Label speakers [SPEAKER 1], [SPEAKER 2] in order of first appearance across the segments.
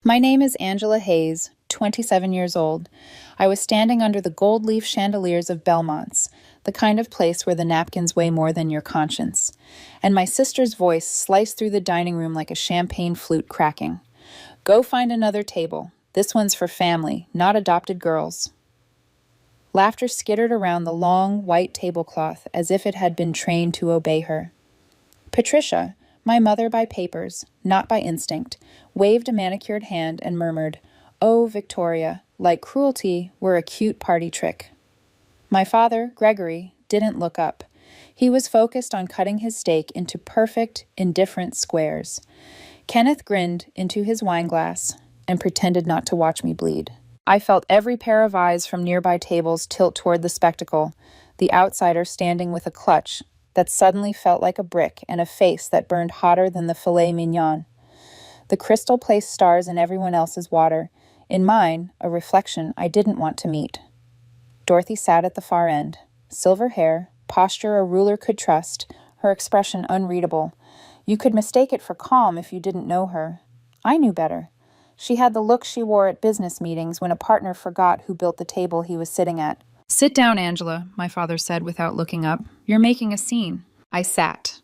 [SPEAKER 1] My name is Angela Hayes, 27 years old. I was standing under the gold leaf chandeliers of Belmont's, the kind of place where the napkins weigh more than your conscience, and my sister's voice sliced through the dining room like a champagne flute cracking. Go find another table. This one's for family, not adopted girls. Laughter skittered around the long, white tablecloth as if it had been trained to obey her. Patricia, my mother by papers, not by instinct, waved a manicured hand and murmured, "Oh, Victoria," like cruelty were a cute party trick. My father, Gregory, didn't look up. He was focused on cutting his steak into perfect, indifferent squares. Kenneth grinned into his wineglass and pretended not to watch me bleed. I felt every pair of eyes from nearby tables tilt toward the spectacle, the outsider standing with a clutch that suddenly felt like a brick and a face that burned hotter than the filet mignon. The crystal placed stars in everyone else's water. In mine, a reflection I didn't want to meet. Dorothy sat at the far end. Silver hair, posture a ruler could trust, her expression unreadable. You could mistake it for calm if you didn't know her. I knew better. She had the look she wore at business meetings when a partner forgot who built the table he was sitting at. "Sit down, Angela," my father said without looking up. "You're making a scene." I sat.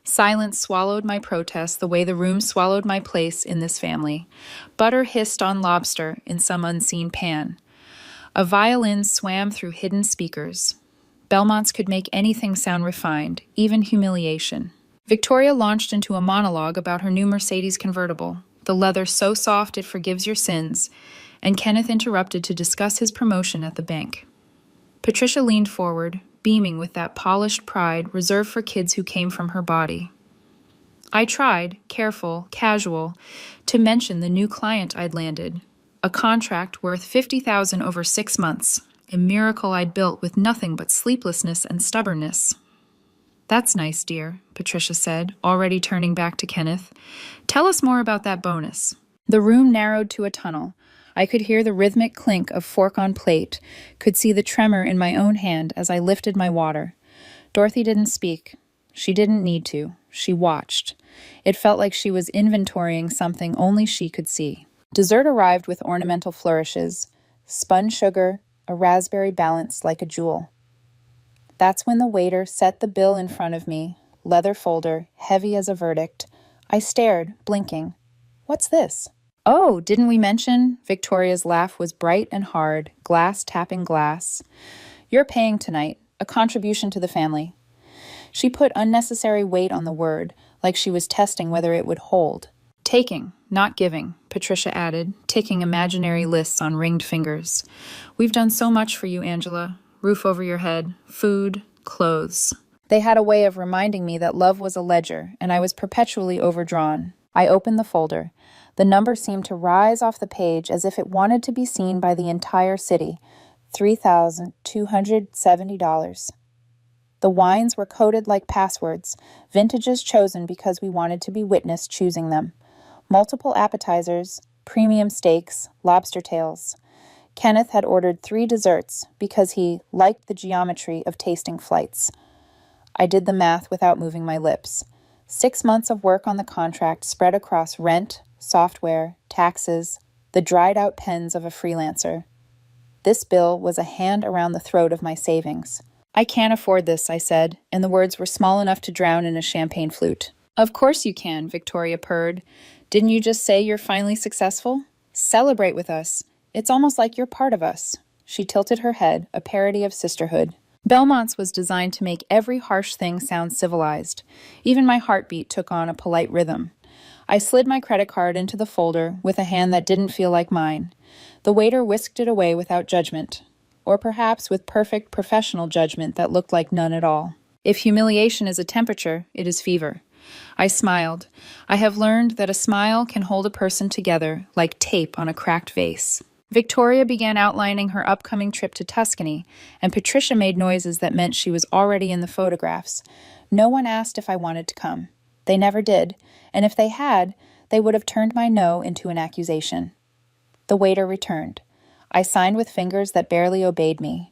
[SPEAKER 1] Silence swallowed my protest the way the room swallowed my place in this family. Butter hissed on lobster in some unseen pan. A violin swam through hidden speakers. Belmonts could make anything sound refined, even humiliation. Victoria launched into a monologue about her new Mercedes convertible, the leather so soft it forgives your sins, and Kenneth interrupted to discuss his promotion at the bank. Patricia leaned forward, beaming with that polished pride reserved for kids who came from her body. I tried, careful, casual, to mention the new client I'd landed, a contract worth $50,000 over 6 months, a miracle I'd built with nothing but sleeplessness and stubbornness. "That's nice, dear," Patricia said, already turning back to Kenneth. "Tell us more about that bonus." The room narrowed to a tunnel. I could hear the rhythmic clink of fork on plate, could see the tremor in my own hand as I lifted my water. Dorothy didn't speak. She didn't need to. She watched. It felt like she was inventorying something only she could see. Dessert arrived with ornamental flourishes. Spun sugar, a raspberry balanced like a jewel. That's when the waiter set the bill in front of me, leather folder, heavy as a verdict. I stared, blinking. "What's this?" "Oh, didn't we mention?" Victoria's laugh was bright and hard, glass tapping glass. "You're paying tonight, a contribution to the family." She put unnecessary weight on the word, like she was testing whether it would hold. "Taking, not giving," Patricia added, ticking imaginary lists on ringed fingers. "We've done so much for you, Angela. Roof over your head, food, clothes." They had a way of reminding me that love was a ledger, and I was perpetually overdrawn. I opened the folder. The number seemed to rise off the page as if it wanted to be seen by the entire city. $3,270. The wines were coded like passwords, vintages chosen because we wanted to be witnessed choosing them. Multiple appetizers, premium steaks, lobster tails. Kenneth had ordered 3 desserts because he liked the geometry of tasting flights. I did the math without moving my lips. 6 months of work on the contract spread across rent, software, taxes, the dried-out pens of a freelancer. This bill was a hand around the throat of my savings. "I can't afford this," I said, and the words were small enough to drown in a champagne flute. "Of course you can," Victoria purred. "Didn't you just say you're finally successful? Celebrate with us. It's almost like you're part of us." She tilted her head, a parody of sisterhood. Belmont's was designed to make every harsh thing sound civilized. Even my heartbeat took on a polite rhythm. I slid my credit card into the folder with a hand that didn't feel like mine. The waiter whisked it away without judgment, or perhaps with perfect professional judgment that looked like none at all. If humiliation is a temperature, it is fever. I smiled. I have learned that a smile can hold a person together like tape on a cracked vase. Victoria began outlining her upcoming trip to Tuscany, and Patricia made noises that meant she was already in the photographs. No one asked if I wanted to come. They never did, and if they had, they would have turned my no into an accusation. The waiter returned. I signed with fingers that barely obeyed me.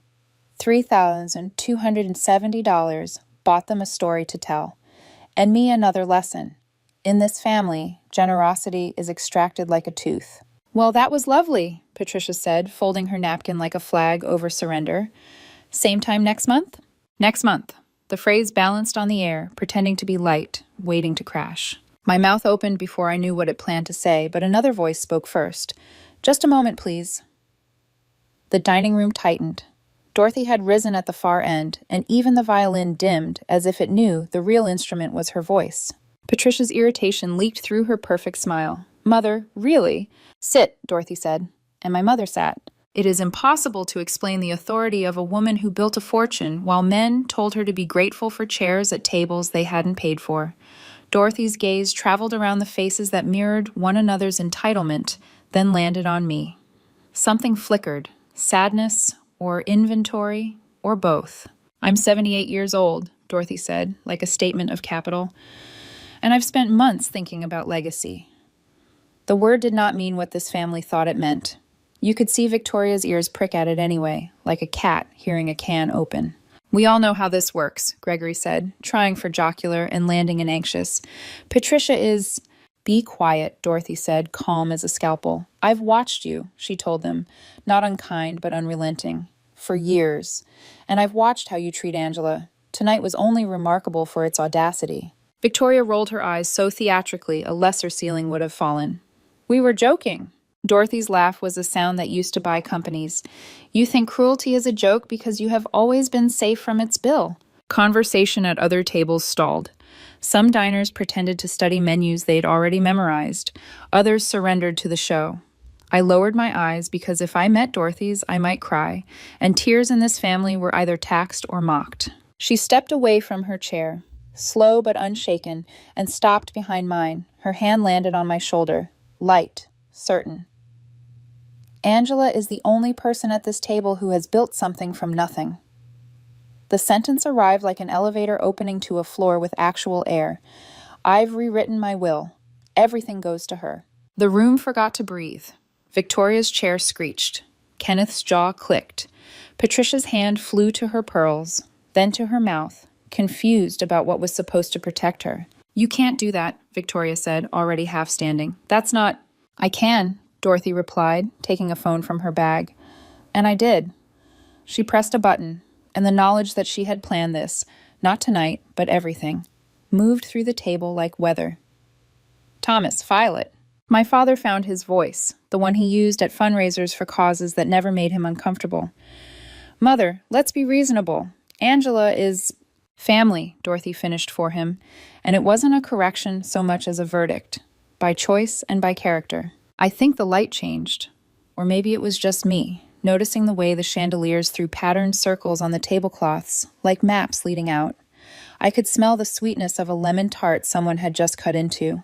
[SPEAKER 1] $3,270 bought them a story to tell, and me another lesson. In this family, generosity is extracted like a tooth. Well, that was lovely, Patricia said, folding her napkin like a flag over surrender. Same time next month? Next month. The phrase balanced on the air, pretending to be light, waiting to crash. My mouth opened before I knew what it planned to say, but another voice spoke first. Just a moment, please. The dining room tightened. Dorothy had risen at the far end, and even the violin dimmed, as if it knew the real instrument was her voice. Patricia's irritation leaked through her perfect smile. Mother, really? Sit, Dorothy said, and my mother sat. It is impossible to explain the authority of a woman who built a fortune while men told her to be grateful for chairs at tables they hadn't paid for. Dorothy's gaze traveled around the faces that mirrored one another's entitlement, then landed on me. Something flickered, sadness or inventory or both. I'm 78 years old, Dorothy said, like a statement of capital, and I've spent months thinking about legacy. The word did not mean what this family thought it meant. You could see Victoria's ears prick at it anyway, like a cat hearing a can open. We all know how this works, Gregory said, trying for jocular and landing in anxious. Patricia is... Be quiet, Dorothy said, calm as a scalpel. I've watched you, she told them, not unkind but unrelenting, for years. And I've watched how you treat Angela. Tonight was only remarkable for its audacity. Victoria rolled her eyes so theatrically a lesser ceiling would have fallen. We were joking. Dorothy's laugh was a sound that used to buy companies. You think cruelty is a joke because you have always been safe from its bill. Conversation at other tables stalled. Some diners pretended to study menus they'd already memorized. Others surrendered to the show. I lowered my eyes because if I met Dorothy's, I might cry, and tears in this family were either taxed or mocked. She stepped away from her chair, slow but unshaken, and stopped behind mine. Her hand landed on my shoulder, light, certain. Angela is the only person at this table who has built something from nothing. The sentence arrived like an elevator opening to a floor with actual air. I've rewritten my will. Everything goes to her. The room forgot to breathe. Victoria's chair screeched. Kenneth's jaw clicked. Patricia's hand flew to her pearls, then to her mouth, confused about what was supposed to protect her. You can't do that, Victoria said, already half standing. That's not... I can, Dorothy replied, taking a phone from her bag. And I did. She pressed a button, and the knowledge that she had planned this, not tonight, but everything, moved through the table like weather. Thomas, file it. My father found his voice, the one he used at fundraisers for causes that never made him uncomfortable. Mother, let's be reasonable. Angela is... Family, Dorothy finished for him, and it wasn't a correction so much as a verdict, by choice and by character. I think the light changed, or maybe it was just me, noticing the way the chandeliers threw patterned circles on the tablecloths, like maps leading out. I could smell the sweetness of a lemon tart someone had just cut into.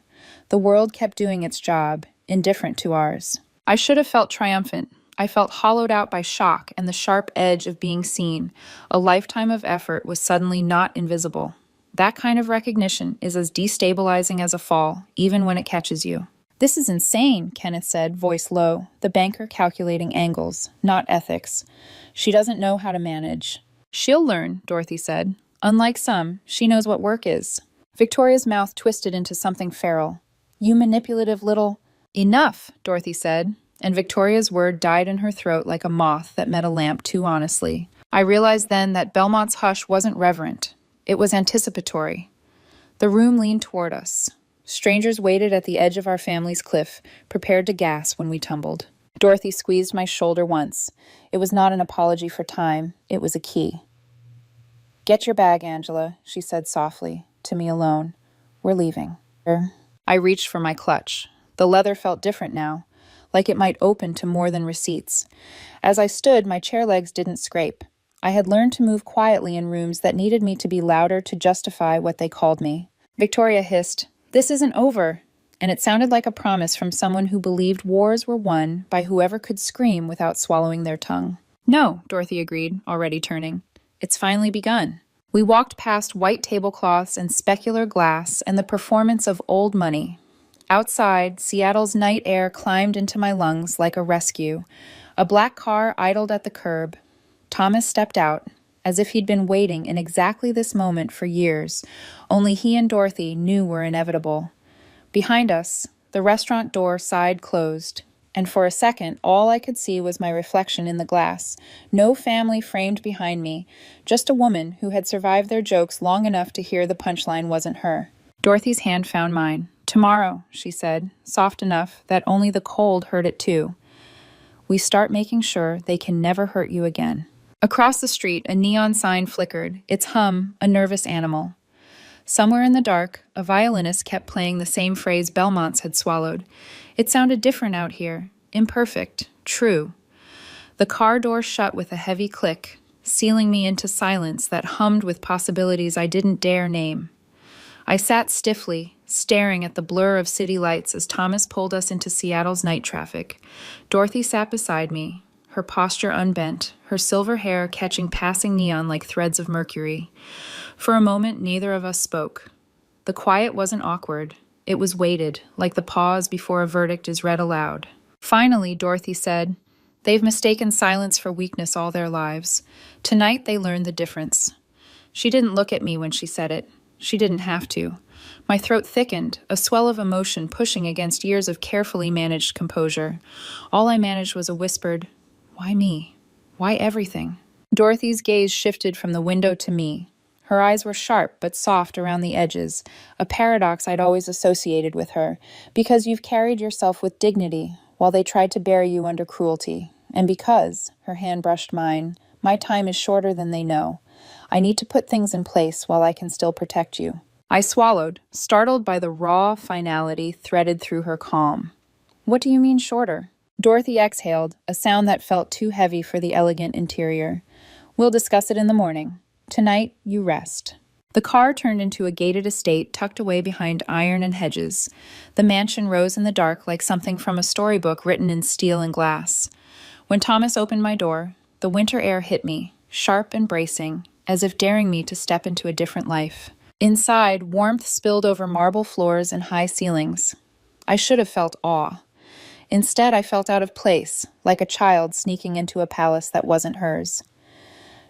[SPEAKER 1] The world kept doing its job, indifferent to ours. I should have felt triumphant. I felt hollowed out by shock and the sharp edge of being seen. A lifetime of effort was suddenly not invisible. That kind of recognition is as destabilizing as a fall, even when it catches you. This is insane, Kenneth said, voice low, the banker calculating angles, not ethics. She doesn't know how to manage. She'll learn, Dorothy said. Unlike some, she knows what work is. Victoria's mouth twisted into something feral. You manipulative little... Enough, Dorothy said, and Victoria's word died in her throat like a moth that met a lamp too honestly. I realized then that Belmont's hush wasn't reverent. It was anticipatory. The room leaned toward us. Strangers waited at the edge of our family's cliff, prepared to gasp when we tumbled. Dorothy squeezed my shoulder once. It was not an apology for time. It was a key. Get your bag, Angela, she said softly, to me alone. We're leaving. I reached for my clutch. The leather felt different now, like it might open to more than receipts. As I stood, my chair legs didn't scrape. I had learned to move quietly in rooms that needed me to be louder to justify what they called me. Victoria hissed, "This isn't over," and it sounded like a promise from someone who believed wars were won by whoever could scream without swallowing their tongue. No, Dorothy agreed, already turning. It's finally begun. We walked past white tablecloths and specular glass and the performance of old money. Outside, Seattle's night air climbed into my lungs like a rescue. A black car idled at the curb. Thomas stepped out, as if he'd been waiting in exactly this moment for years, only he and Dorothy knew were inevitable. Behind us, the restaurant door side closed. And for a second, all I could see was my reflection in the glass. No family framed behind me, just a woman who had survived their jokes long enough to hear the punchline wasn't her. Dorothy's hand found mine. "Tomorrow," she said, soft enough that only the cold heard it too. "We start making sure they can never hurt you again." Across the street, a neon sign flickered, its hum a nervous animal. Somewhere in the dark, a violinist kept playing the same phrase Belmonts had swallowed. It sounded different out here, imperfect, true. The car door shut with a heavy click, sealing me into silence that hummed with possibilities I didn't dare name. I sat stiffly, staring at the blur of city lights as Thomas pulled us into Seattle's night traffic. Dorothy sat beside me, her posture unbent, her silver hair catching passing neon like threads of mercury. For a moment, neither of us spoke. The quiet wasn't awkward. It was weighted, like the pause before a verdict is read aloud. Finally, Dorothy said, "They've mistaken silence for weakness all their lives. Tonight they learned the difference." She didn't look at me when she said it. She didn't have to. My throat thickened, a swell of emotion pushing against years of carefully managed composure. All I managed was a whispered, "Why me? Why everything?" Dorothy's gaze shifted from the window to me. Her eyes were sharp but soft around the edges, a paradox I'd always associated with her, because you've carried yourself with dignity while they tried to bury you under cruelty. And because, her hand brushed mine, my time is shorter than they know. I need to put things in place while I can still protect you. I swallowed, startled by the raw finality threaded through her calm. "What do you mean shorter?" Dorothy exhaled, a sound that felt too heavy for the elegant interior. "We'll discuss it in the morning. Tonight, you rest." The car turned into a gated estate tucked away behind iron and hedges. The mansion rose in the dark like something from a storybook written in steel and glass. When Thomas opened my door, the winter air hit me, sharp and bracing, as if daring me to step into a different life. Inside, warmth spilled over marble floors and high ceilings. I should have felt awe. Instead, I felt out of place, like a child sneaking into a palace that wasn't hers.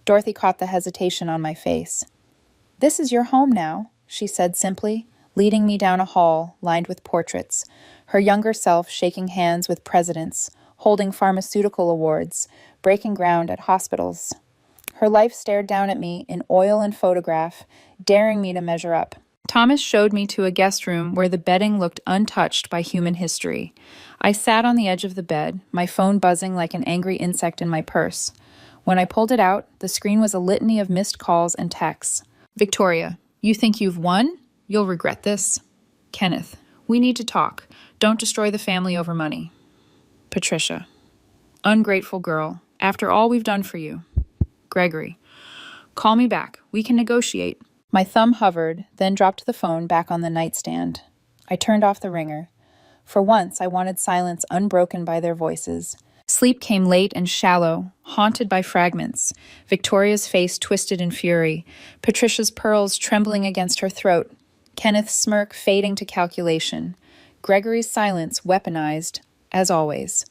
[SPEAKER 1] Dorothy caught the hesitation on my face. "This is your home now," she said simply, leading me down a hall lined with portraits, her younger self shaking hands with presidents, holding pharmaceutical awards, breaking ground at hospitals. Her life stared down at me in oil and photograph, daring me to measure up. Thomas showed me to a guest room where the bedding looked untouched by human history. I sat on the edge of the bed, my phone buzzing like an angry insect in my purse. When I pulled it out, the screen was a litany of missed calls and texts. "Victoria, you think you've won? You'll regret this." Kenneth, "We need to talk. Don't destroy the family over money." Patricia, "Ungrateful girl. After all we've done for you." Gregory, "Call me back. We can negotiate." My thumb hovered, then dropped the phone back on the nightstand. I turned off the ringer. For once, I wanted silence unbroken by their voices. Sleep came late and shallow, haunted by fragments. Victoria's face twisted in fury, Patricia's pearls trembling against her throat, Kenneth's smirk fading to calculation, Gregory's silence weaponized, as always.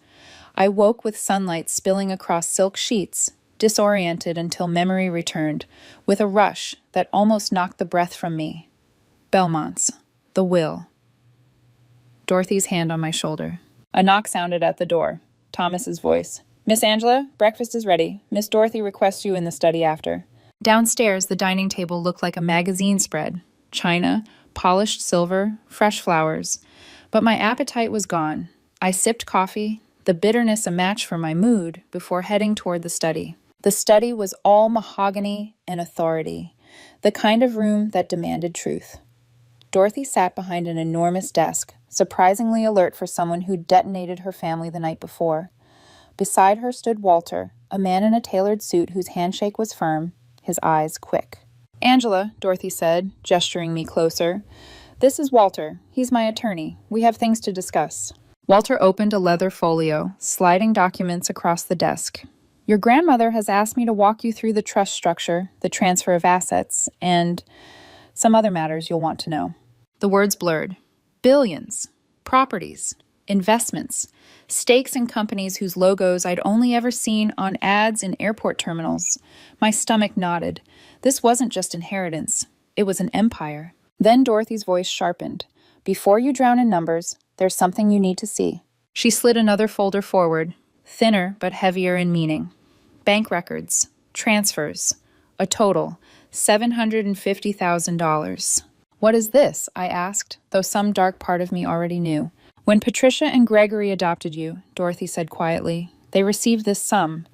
[SPEAKER 1] I woke with sunlight spilling across silk sheets, disoriented until memory returned, with a rush that almost knocked the breath from me. Belmont's. The will. Dorothy's hand on my shoulder. A knock sounded at the door. Thomas's voice. "Miss Angela, breakfast is ready. Miss Dorothy requests you in the study after." Downstairs, the dining table looked like a magazine spread. China, polished silver, fresh flowers. But my appetite was gone. I sipped coffee, the bitterness a match for my mood, before heading toward the study. The study was all mahogany and authority, the kind of room that demanded truth. Dorothy sat behind an enormous desk, surprisingly alert for someone who'd detonated her family the night before. Beside her stood Walter, a man in a tailored suit whose handshake was firm, his eyes quick. "Angela," Dorothy said, gesturing me closer. "This is Walter. He's my attorney. We have things to discuss." Walter opened a leather folio, sliding documents across the desk. "Your grandmother has asked me to walk you through the trust structure, the transfer of assets, and some other matters you'll want to know." The words blurred. Billions. Properties. Investments. Stakes in companies whose logos I'd only ever seen on ads in airport terminals. My stomach knotted. This wasn't just inheritance. It was an empire. Then Dorothy's voice sharpened. "Before you drown in numbers, there's something you need to see." She slid another folder forward, thinner but heavier in meaning. Bank records, transfers, a total $750,000. What is this? I asked, though some dark part of me already knew. When Patricia and Gregory adopted you, Dorothy said quietly, they received this sum.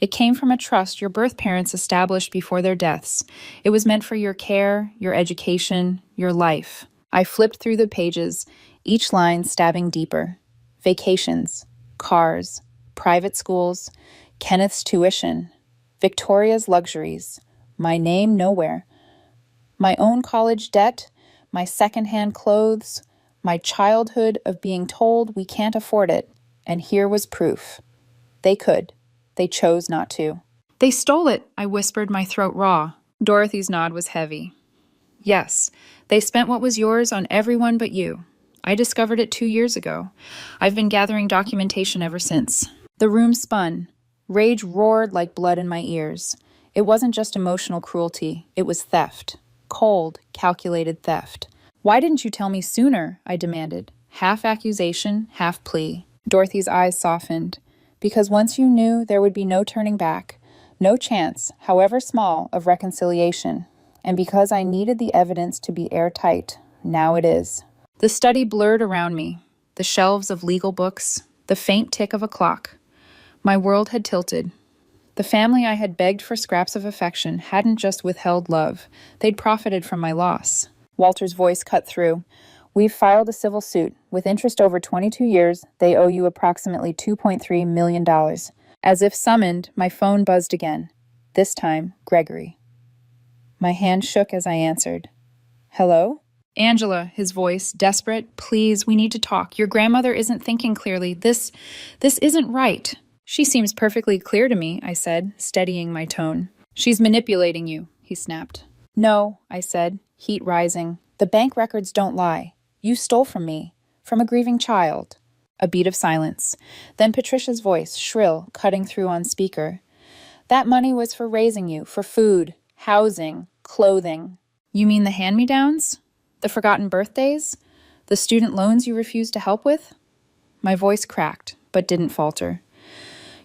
[SPEAKER 1] It came from a trust your birth parents established before their deaths. It was meant for your care, your education, your life. I flipped through the pages, each line stabbing deeper. Vacations, cars, private schools, Kenneth's tuition, Victoria's luxuries, my name nowhere, my own college debt, my secondhand clothes, my childhood of being told we can't afford it, and here was proof. They could. They chose not to. They stole it, I whispered, my throat raw. Dorothy's nod was heavy. Yes, they spent what was yours on everyone but you. I discovered it 2 years ago. I've been gathering documentation ever since. The room spun. Rage roared like blood in my ears. It wasn't just emotional cruelty. It was theft. Cold, calculated theft. Why didn't you tell me sooner? I demanded. Half accusation, half plea. Dorothy's eyes softened. Because once you knew, there would be no turning back. No chance, however small, of reconciliation. And because I needed the evidence to be airtight, now it is. The study blurred around me. The shelves of legal books. The faint tick of a clock. My world had tilted. The family I had begged for scraps of affection hadn't just withheld love. They'd profited from my loss. Walter's voice cut through. We've filed a civil suit. With interest over 22 years, they owe you approximately $2.3 million. As if summoned, my phone buzzed again. This time, Gregory. My hand shook as I answered. Hello? Angela, his voice, desperate. Please, we need to talk. Your grandmother isn't thinking clearly. This isn't right. She seems perfectly clear to me, I said, steadying my tone. She's manipulating you, he snapped. No, I said, heat rising. The bank records don't lie. You stole from me, from a grieving child. A beat of silence. Then Patricia's voice, shrill, cutting through on speaker. That money was for raising you, for food, housing, clothing. You mean the hand-me-downs? The forgotten birthdays? The student loans you refused to help with? My voice cracked, but didn't falter.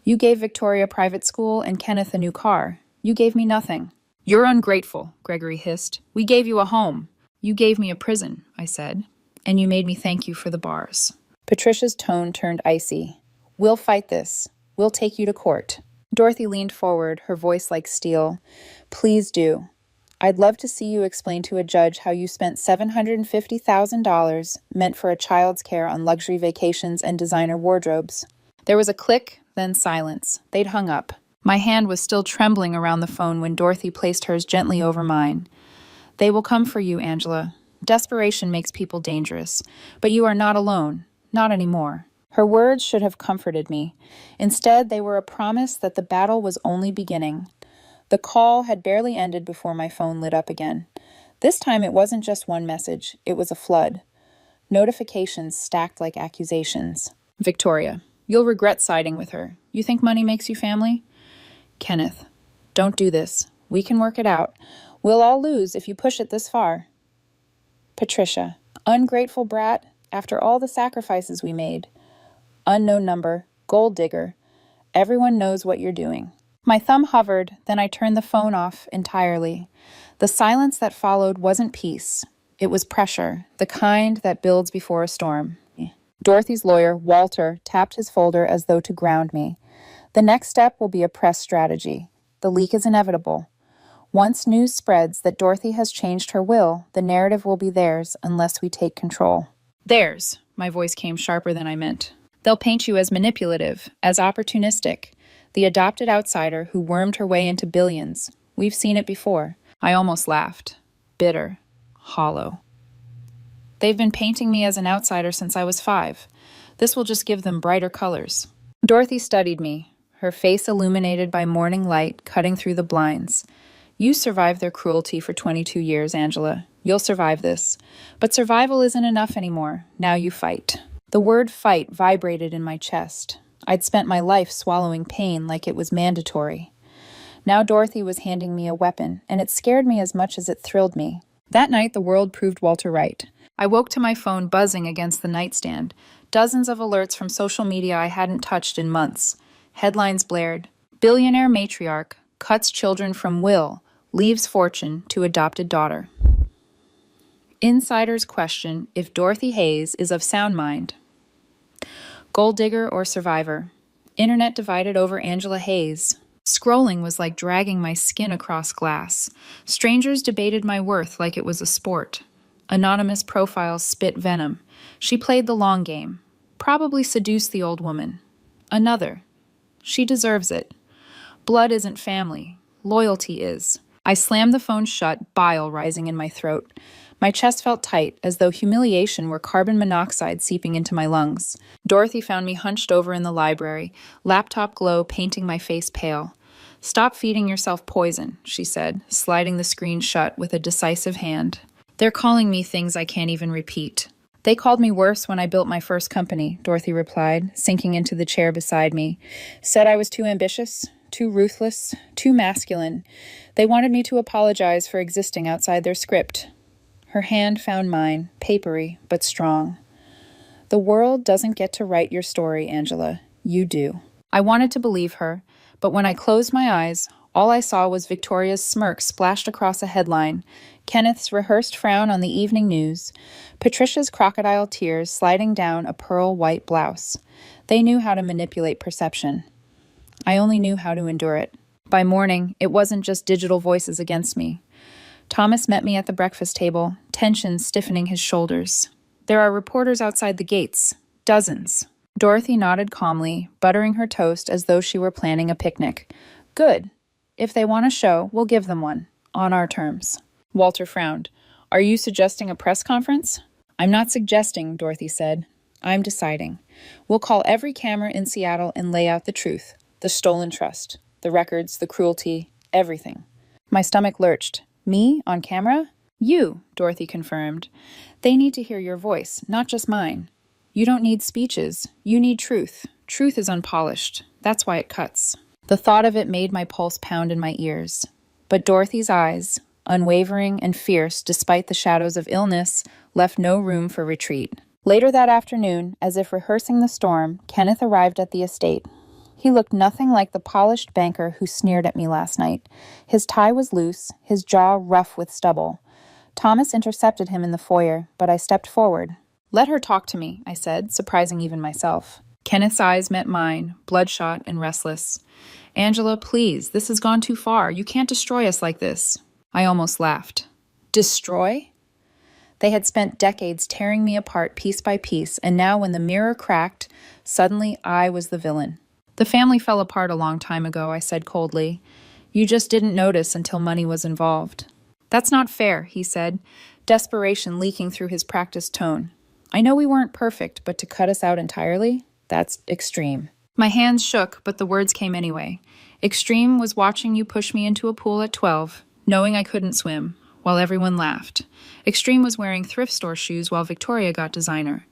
[SPEAKER 1] You gave Victoria private school and Kenneth a new car. You gave me nothing. You're ungrateful, Gregory hissed. We gave you a home. You gave me a prison, I said, and you made me thank you for the bars. Patricia's tone turned icy. We'll fight this. We'll take you to court. Dorothy leaned forward, her voice like steel. Please do. I'd love to see you explain to a judge how you spent $750,000 meant for a child's care on luxury vacations and designer wardrobes. There was a click, then silence. They'd hung up. My hand was still trembling around the phone when Dorothy placed hers gently over mine. They will come for you, Angela. Desperation makes people dangerous. But you are not alone. Not anymore. Her words should have comforted me. Instead, they were a promise that the battle was only beginning. The call had barely ended before my phone lit up again. This time it wasn't just one message. It was a flood. Notifications stacked like accusations. Victoria, you'll regret siding with her. You think money makes you family? Kenneth, don't do this. We can work it out. We'll all lose if you push it this far. Patricia, ungrateful brat, after all the sacrifices we made. Unknown number, gold digger. Everyone knows what you're doing. My thumb hovered, then I turned the phone off entirely. The silence that followed wasn't peace. It was pressure, the kind that builds before a storm. Dorothy's lawyer, Walter, tapped his folder as though to ground me. The next step will be a press strategy. The leak is inevitable. Once news spreads that Dorothy has changed her will, the narrative will be theirs unless we take control. Theirs, my voice came sharper than I meant. They'll paint you as manipulative, as opportunistic, the adopted outsider who wormed her way into billions. We've seen it before. I almost laughed. Bitter. Hollow. They've been painting me as an outsider since I was 5. This will just give them brighter colors. Dorothy studied me, her face illuminated by morning light cutting through the blinds. You survived their cruelty for 22 years, Angela. You'll survive this. But survival isn't enough anymore. Now you fight. The word fight vibrated in my chest. I'd spent my life swallowing pain like it was mandatory. Now Dorothy was handing me a weapon, and it scared me as much as it thrilled me. That night, the world proved Walter right. I woke to my phone buzzing against the nightstand. Dozens of alerts from social media I hadn't touched in months. Headlines blared. Billionaire matriarch cuts children from will, leaves fortune to adopted daughter. Insiders question if Dorothy Hayes is of sound mind. Gold digger or survivor. Internet divided over Angela Hayes. Scrolling was like dragging my skin across glass. Strangers debated my worth like it was a sport. Anonymous profiles spit venom. She played the long game. Probably seduced the old woman. Another. She deserves it. Blood isn't family. Loyalty is. I slammed the phone shut, bile rising in my throat. My chest felt tight, as though humiliation were carbon monoxide seeping into my lungs. Dorothy found me hunched over in the library, laptop glow painting my face pale. "Stop feeding yourself poison," she said, sliding the screen shut with a decisive hand. "They're calling me things I can't even repeat." "They called me worse when I built my first company," Dorothy replied, sinking into the chair beside me. "Said I was too ambitious, too ruthless, too masculine. They wanted me to apologize for existing outside their script." Her hand found mine, papery but strong. "The world doesn't get to write your story, Angela. You do." I wanted to believe her, but when I closed my eyes, all I saw was Victoria's smirk splashed across a headline, Kenneth's rehearsed frown on the evening news, Patricia's crocodile tears sliding down a pearl-white blouse. They knew how to manipulate perception. I only knew how to endure it. By morning, it wasn't just digital voices against me. Thomas met me at the breakfast table, tension stiffening his shoulders. "There are reporters outside the gates. Dozens." Dorothy nodded calmly, buttering her toast as though she were planning a picnic. "Good. If they want a show, we'll give them one. On our terms." Walter frowned. "Are you suggesting a press conference?" "I'm not suggesting," Dorothy said. "I'm deciding. We'll call every camera in Seattle and lay out the truth. The stolen trust. The records, the cruelty, everything." My stomach lurched. "Me? On camera?" "You," Dorothy confirmed. "They need to hear your voice, not just mine. You don't need speeches. You need truth. Truth is unpolished. That's why it cuts." The thought of it made my pulse pound in my ears. But Dorothy's eyes, unwavering and fierce despite the shadows of illness, left no room for retreat. Later that afternoon, as if rehearsing the storm, Kenneth arrived at the estate. He looked nothing like the polished banker who sneered at me last night. His tie was loose, his jaw rough with stubble. Thomas intercepted him in the foyer, but I stepped forward. "Let her talk to me," I said, surprising even myself. Kenneth's eyes met mine, bloodshot and restless. "Angela, please, this has gone too far. You can't destroy us like this." I almost laughed. Destroy? They had spent decades tearing me apart piece by piece, and now when the mirror cracked, suddenly I was the villain. "The family fell apart a long time ago," I said coldly. "You just didn't notice until money was involved." "That's not fair," he said, desperation leaking through his practiced tone. "I know we weren't perfect, but to cut us out entirely? That's extreme." My hands shook, but the words came anyway. Extreme was watching you push me into a pool at 12, knowing I couldn't swim, while everyone laughed. Extreme was wearing thrift store shoes while Victoria got designer.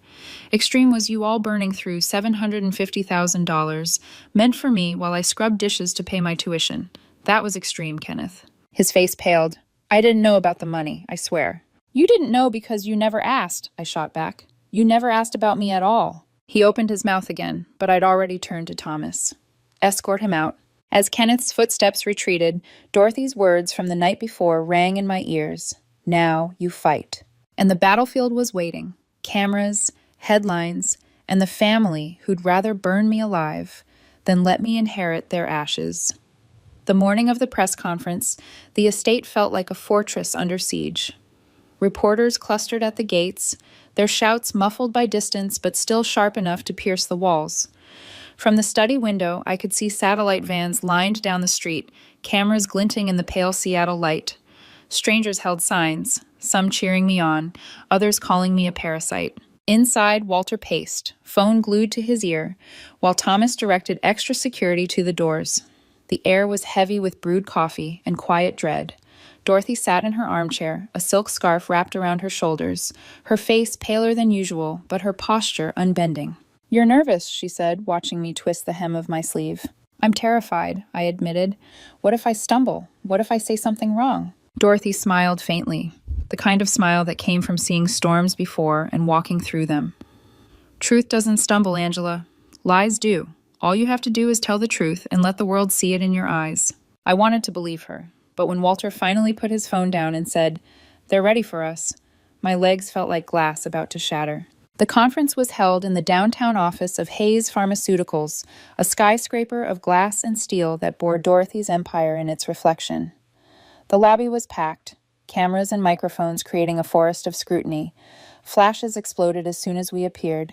[SPEAKER 1] Extreme was you all burning through $750,000, meant for me while I scrubbed dishes to pay my tuition. That was extreme, Kenneth. His face paled. "I didn't know about the money, I swear." "You didn't know because you never asked," I shot back. "You never asked about me at all." He opened his mouth again, but I'd already turned to Thomas. "Escort him out." As Kenneth's footsteps retreated, Dorothy's words from the night before rang in my ears. "Now you fight." And the battlefield was waiting. Cameras, headlines, and the family who'd rather burn me alive than let me inherit their ashes. The morning of the press conference, the estate felt like a fortress under siege. Reporters clustered at the gates, their shouts muffled by distance but still sharp enough to pierce the walls. From the study window, I could see satellite vans lined down the street, cameras glinting in the pale Seattle light. Strangers held signs, some cheering me on, others calling me a parasite. Inside, Walter paced, phone glued to his ear, while Thomas directed extra security to the doors. The air was heavy with brewed coffee and quiet dread. Dorothy sat in her armchair, a silk scarf wrapped around her shoulders, her face paler than usual, but her posture unbending. "You're nervous," she said, watching me twist the hem of my sleeve. "I'm terrified," I admitted. "What if I stumble? What if I say something wrong?" Dorothy smiled faintly, the kind of smile that came from seeing storms before and walking through them. Truth doesn't stumble, Angela. Lies do. All you have to do is tell the truth and let the world see it in your eyes. I wanted to believe her, but when Walter finally put his phone down and said, "They're ready for us," my legs felt like glass about to shatter. The conference was held in the downtown office of Hayes Pharmaceuticals, a skyscraper of glass and steel that bore Dorothy's empire in its reflection. The lobby was packed, cameras and microphones creating a forest of scrutiny. Flashes exploded as soon as we appeared.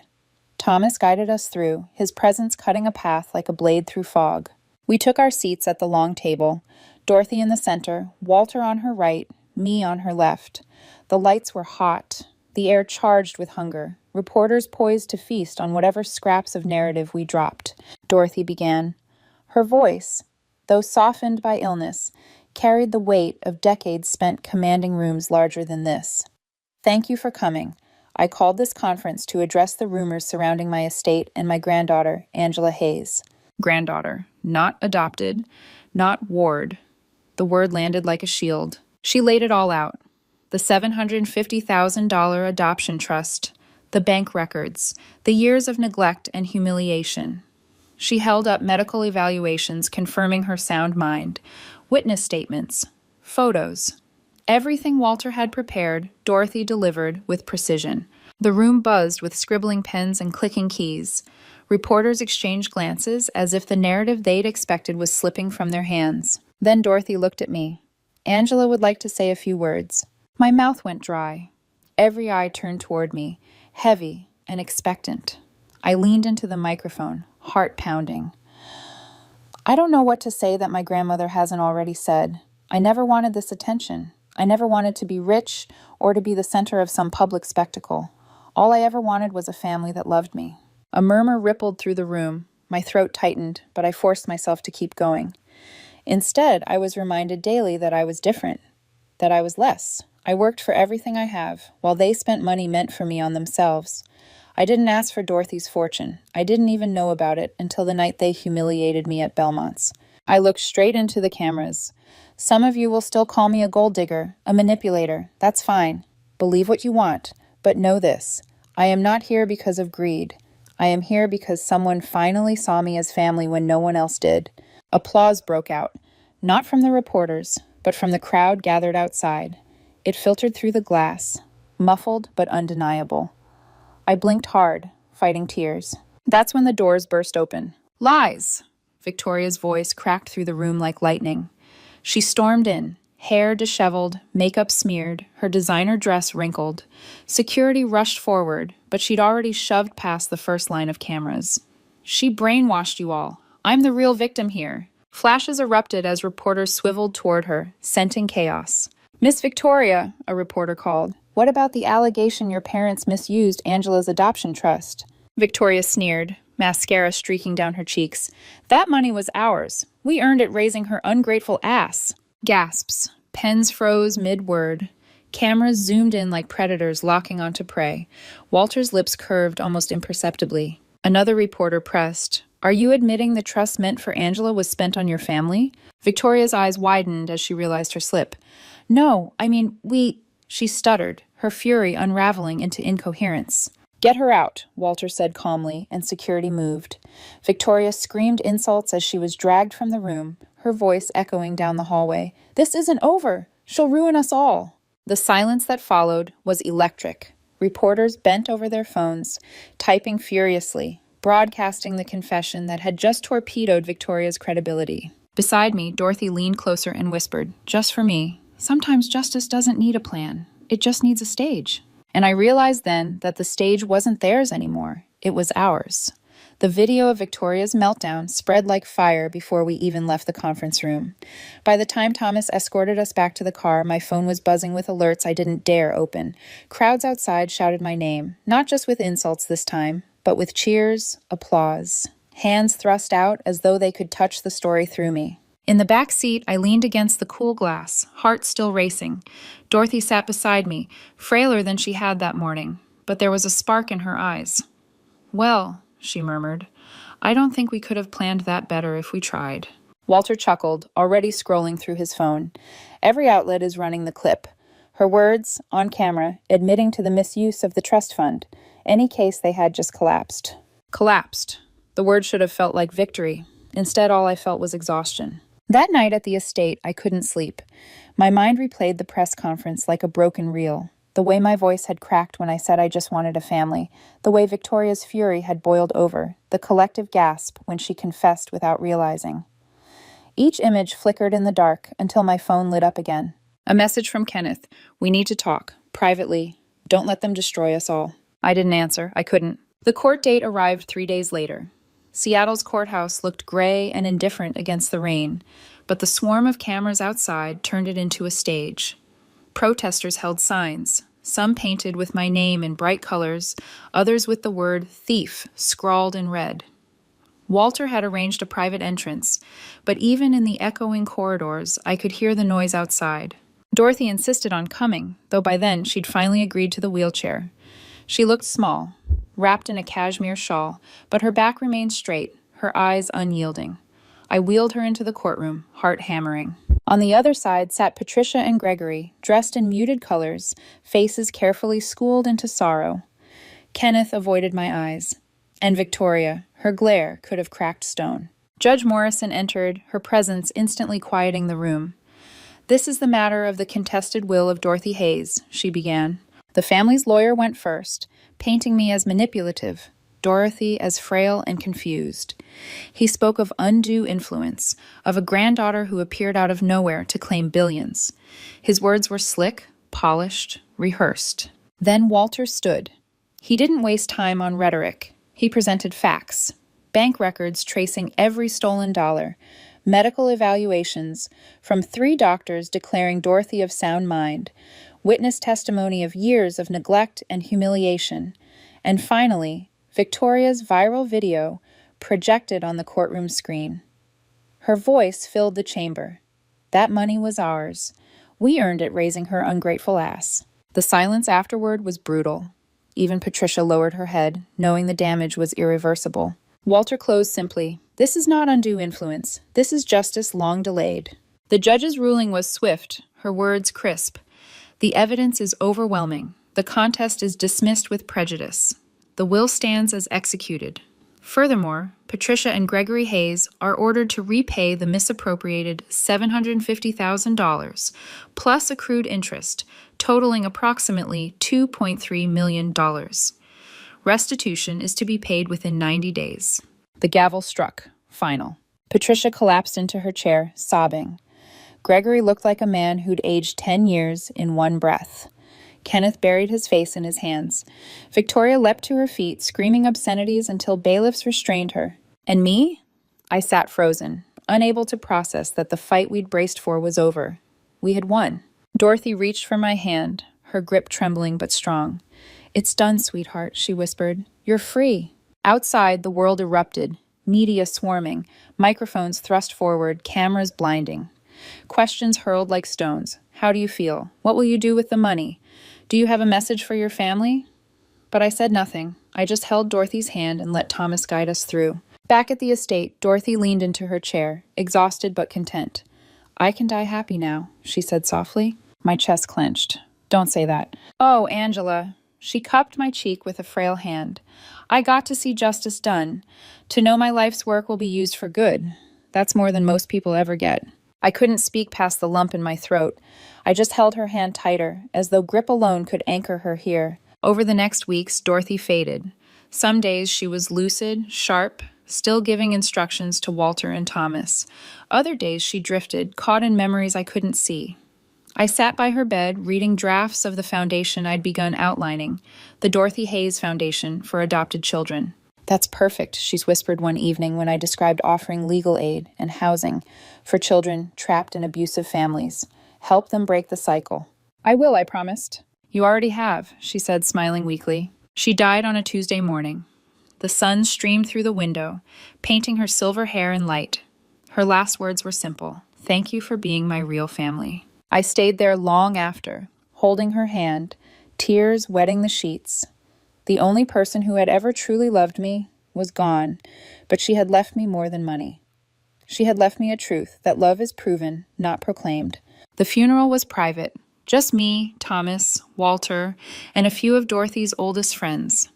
[SPEAKER 1] Thomas guided us through, his presence cutting a path like a blade through fog. We took our seats at the long table, Dorothy in the center, Walter on her right, me on her left. The lights were hot, the air charged with hunger, reporters poised to feast on whatever scraps of narrative we dropped. Dorothy began. Her voice, though softened by illness, carried the weight of decades spent commanding rooms larger than this. Thank you for coming. I called this conference to address the rumors surrounding my estate and my granddaughter, Angela Hayes. Granddaughter, not adopted, not ward. The word landed like a shield. She laid it all out. The $750,000 adoption trust, the bank records, the years of neglect and humiliation. She held up medical evaluations confirming her sound mind, witness statements, photos. Everything Walter had prepared, Dorothy delivered with precision. The room buzzed with scribbling pens and clicking keys. Reporters exchanged glances as if the narrative they'd expected was slipping from their hands. Then Dorothy looked at me. Angela would like to say a few words. My mouth went dry. Every eye turned toward me, heavy and expectant. I leaned into the microphone, heart pounding. I don't know what to say that my grandmother hasn't already said. I never wanted this attention. I never wanted to be rich or to be the center of some public spectacle. All I ever wanted was a family that loved me. A murmur rippled through the room. My throat tightened, but I forced myself to keep going. Instead, I was reminded daily that I was different, that I was less. I worked for everything I have, while they spent money meant for me on themselves. I didn't ask for Dorothy's fortune. I didn't even know about it until the night they humiliated me at Belmont's. I looked straight into the cameras. Some of you will still call me a gold digger, a manipulator. That's fine. Believe what you want, but know this. I am not here because of greed. I am here because someone finally saw me as family when no one else did. Applause broke out, not from the reporters, but from the crowd gathered outside. It filtered through the glass, muffled but undeniable. I blinked hard, fighting tears. That's when the doors burst open. Lies! Victoria's voice cracked through the room like lightning. She stormed in, hair disheveled, makeup smeared, her designer dress wrinkled. Security rushed forward, but she'd already shoved past the first line of cameras. She brainwashed you all. I'm the real victim here. Flashes erupted as reporters swiveled toward her, scenting chaos. Miss Victoria, a reporter called. What about the allegation your parents misused Angela's adoption trust? Victoria sneered, mascara streaking down her cheeks. That money was ours. We earned it raising her ungrateful ass. Gasps. Pens froze mid-word. Cameras zoomed in like predators locking onto prey. Walter's lips curved almost imperceptibly. Another reporter pressed. Are you admitting the trust meant for Angela was spent on your family? Victoria's eyes widened as she realized her slip. No, I mean, She stuttered, her fury unraveling into incoherence. Get her out, Walter said calmly, and security moved. Victoria screamed insults as she was dragged from the room, her voice echoing down the hallway. This isn't over. She'll ruin us all. The silence that followed was electric. Reporters bent over their phones, typing furiously, broadcasting the confession that had just torpedoed Victoria's credibility. Beside me, Dorothy leaned closer and whispered, just for me, sometimes justice doesn't need a plan. It just needs a stage. And I realized then that the stage wasn't theirs anymore. It was ours. The video of Victoria's meltdown spread like fire before we even left the conference room. By the time Thomas escorted us back to the car, my phone was buzzing with alerts I didn't dare open. Crowds outside shouted my name, not just with insults this time, but with cheers, applause. Hands thrust out as though they could touch the story through me. In the back seat, I leaned against the cool glass, heart still racing. Dorothy sat beside me, frailer than she had that morning, but there was a spark in her eyes. Well, she murmured, I don't think we could have planned that better if we tried. Walter chuckled, already scrolling through his phone. Every outlet is running the clip. Her words, on camera, admitting to the misuse of the trust fund. Any case they had just collapsed. Collapsed. The word should have felt like victory. Instead, all I felt was exhaustion. That night at the estate, I couldn't sleep. My mind replayed the press conference like a broken reel. The way my voice had cracked when I said I just wanted a family. The way Victoria's fury had boiled over. The collective gasp when she confessed without realizing. Each image flickered in the dark until my phone lit up again. A message from Kenneth. We need to talk. Privately. Don't let them destroy us all. I didn't answer. I couldn't. The court date arrived 3 days later. Seattle's courthouse looked gray and indifferent against the rain, but the swarm of cameras outside turned it into a stage. Protesters held signs, some painted with my name in bright colors, others with the word thief scrawled in red. Walter had arranged a private entrance, but even in the echoing corridors, I could hear the noise outside. Dorothy insisted on coming, though by then she'd finally agreed to the wheelchair. She looked small, wrapped in a cashmere shawl, but her back remained straight, her eyes unyielding. I wheeled her into the courtroom, heart hammering. On the other side sat Patricia and Gregory, dressed in muted colors, faces carefully schooled into sorrow. Kenneth avoided my eyes. And Victoria, her glare could have cracked stone. Judge Morrison entered, her presence instantly quieting the room. This is the matter of the contested will of Dorothy Hayes, she began. The family's lawyer went first, painting me as manipulative, Dorothy as frail and confused. He spoke of undue influence, of a granddaughter who appeared out of nowhere to claim billions. His words were slick, polished, rehearsed. Then Walter stood. He didn't waste time on rhetoric. He presented facts, bank records tracing every stolen dollar, medical evaluations from 3 doctors declaring Dorothy of sound mind, witness testimony of years of neglect and humiliation, and finally, Victoria's viral video projected on the courtroom screen. Her voice filled the chamber. That money was ours. We earned it raising her ungrateful ass. The silence afterward was brutal. Even Patricia lowered her head, knowing the damage was irreversible. Walter closed simply. This is not undue influence. This is justice long delayed. The judge's ruling was swift, her words crisp. The evidence is overwhelming. The contest is dismissed with prejudice. The will stands as executed. Furthermore, Patricia and Gregory Hayes are ordered to repay the misappropriated $750,000, plus accrued interest, totaling approximately $2.3 million. Restitution is to be paid within 90 days. The gavel struck. Final. Patricia collapsed into her chair, sobbing. Gregory looked like a man who'd aged 10 years in one breath. Kenneth buried his face in his hands. Victoria leapt to her feet, screaming obscenities until bailiffs restrained her. And me? I sat frozen, unable to process that the fight we'd braced for was over. We had won. Dorothy reached for my hand, her grip trembling but strong. It's done, sweetheart, she whispered. You're free. Outside, the world erupted, media swarming, microphones thrust forward, cameras blinding. Questions hurled like stones. How do you feel? What will you do with the money? Do you have a message for your family? But I said nothing. I just held Dorothy's hand and let Thomas guide us through. Back at the estate, Dorothy leaned into her chair, exhausted but content. I can die happy now, she said softly. My chest clenched. Don't say that. Oh, Angela. She cupped my cheek with a frail hand. I got to see justice done. To know my life's work will be used for good. That's more than most people ever get. I couldn't speak past the lump in my throat. I just held her hand tighter, as though grip alone could anchor her here. Over the next weeks, Dorothy faded. Some days she was lucid, sharp, still giving instructions to Walter and Thomas. Other days she drifted, caught in memories I couldn't see. I sat by her bed, reading drafts of the foundation I'd begun outlining, the Dorothy Hayes Foundation for Adopted Children. That's perfect, she whispered one evening when I described offering legal aid and housing for children trapped in abusive families. Help them break the cycle. I will, I promised. You already have, she said, smiling weakly. She died on a Tuesday morning. The sun streamed through the window, painting her silver hair in light. Her last words were simple. Thank you for being my real family. I stayed there long after, holding her hand, tears wetting the sheets. The only person who had ever truly loved me was gone, but she had left me more than money. She had left me a truth that love is proven, not proclaimed. The funeral was private, just me, Thomas, Walter, and a few of Dorothy's oldest friends.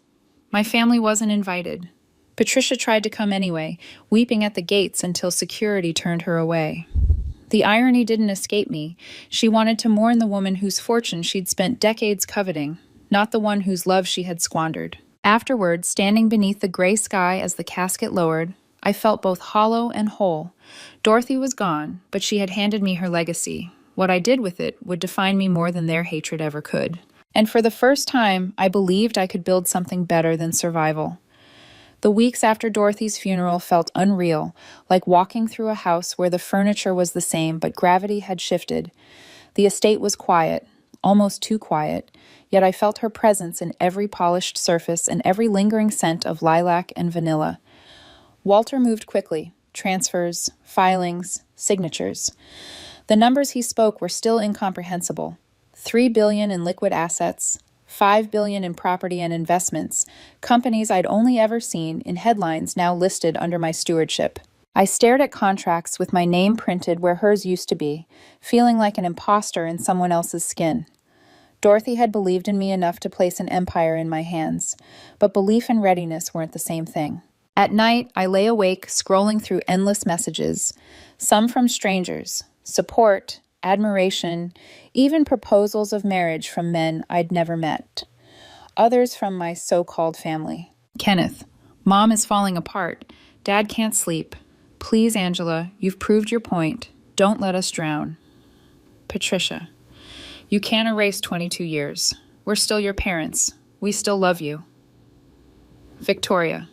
[SPEAKER 1] My family wasn't invited. Patricia tried to come anyway, weeping at the gates until security turned her away. The irony didn't escape me. She wanted to mourn the woman whose fortune she'd spent decades coveting, not the one whose love she had squandered. Afterward, standing beneath the gray sky as the casket lowered, I felt both hollow and whole. Dorothy was gone, but she had handed me her legacy. What I did with it would define me more than their hatred ever could. And for the first time, I believed I could build something better than survival. The weeks after Dorothy's funeral felt unreal, like walking through a house where the furniture was the same but gravity had shifted. The estate was quiet, almost too quiet, yet I felt her presence in every polished surface and every lingering scent of lilac and vanilla. Walter moved quickly. Transfers, filings, signatures. The numbers he spoke were still incomprehensible. $3 billion in liquid assets, $5 billion in property and investments, companies I'd only ever seen in headlines now listed under my stewardship. I stared at contracts with my name printed where hers used to be, feeling like an imposter in someone else's skin. Dorothy had believed in me enough to place an empire in my hands, but belief and readiness weren't the same thing. At night, I lay awake, scrolling through endless messages, some from strangers, support, admiration, even proposals of marriage from men I'd never met. Others from my so-called family. Kenneth, Mom is falling apart. Dad can't sleep. Please, Angela, you've proved your point. Don't let us drown. Patricia, you can't erase 22 years. We're still your parents. We still love you. Victoria,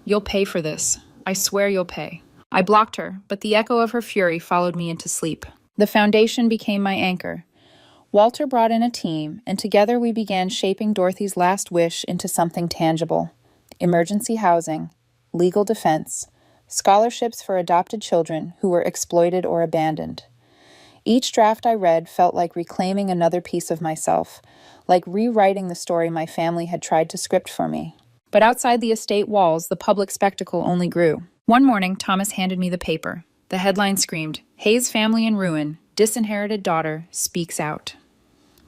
[SPEAKER 1] you'll pay for this. I swear you'll pay. I blocked her, but the echo of her fury followed me into sleep. The foundation became my anchor. Walter brought in a team, and together we began shaping Dorothy's last wish into something tangible. Emergency housing, legal defense, scholarships for adopted children who were exploited or abandoned. Each draft I read felt like reclaiming another piece of myself, like rewriting the story my family had tried to script for me. But outside the estate walls, the public spectacle only grew. One morning, Thomas handed me the paper. The headline screamed, "Hayes family in ruin. Disinherited daughter speaks out."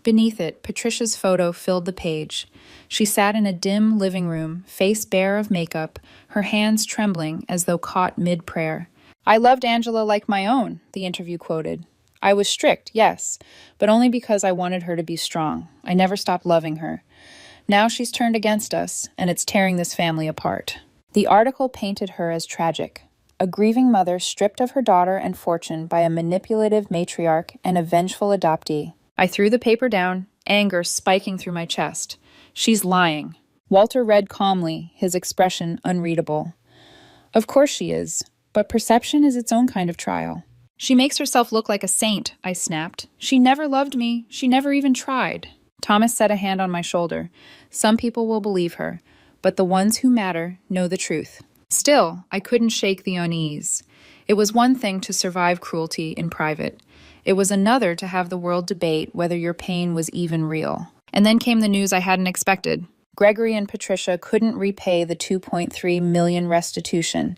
[SPEAKER 1] Beneath it, Patricia's photo filled the page. She sat in a dim living room, face bare of makeup, her hands trembling as though caught mid-prayer. "I loved Angela like my own," the interview quoted. "I was strict, yes, but only because I wanted her to be strong. I never stopped loving her. Now she's turned against us, and it's tearing this family apart." The article painted her as tragic, a grieving mother stripped of her daughter and fortune by a manipulative matriarch and a vengeful adoptee. I threw the paper down, anger spiking through my chest. "She's lying." Walter read calmly, his expression unreadable. "Of course she is, but perception is its own kind of trial." "She makes herself look like a saint," I snapped. "She never loved me. She never even tried." Thomas set a hand on my shoulder. "Some people will believe her, but the ones who matter know the truth." Still, I couldn't shake the unease. It was one thing to survive cruelty in private. It was another to have the world debate whether your pain was even real. And then came the news I hadn't expected. Gregory and Patricia couldn't repay the $2.3 million restitution.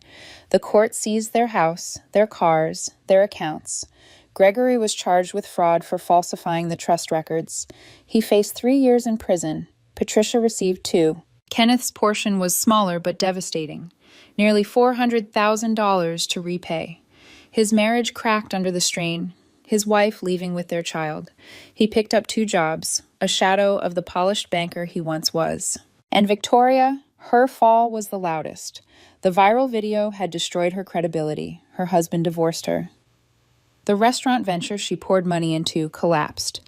[SPEAKER 1] The court seized their house, their cars, their accounts. Gregory was charged with fraud for falsifying the trust records. He faced 3 years in prison. Patricia received 2. Kenneth's portion was smaller but devastating. Nearly $400,000 to repay. His marriage cracked under the strain, his wife leaving with their child. He picked up 2 jobs, a shadow of the polished banker he once was. And Victoria, her fall was the loudest. The viral video had destroyed her credibility. Her husband divorced her. The restaurant venture she poured money into collapsed.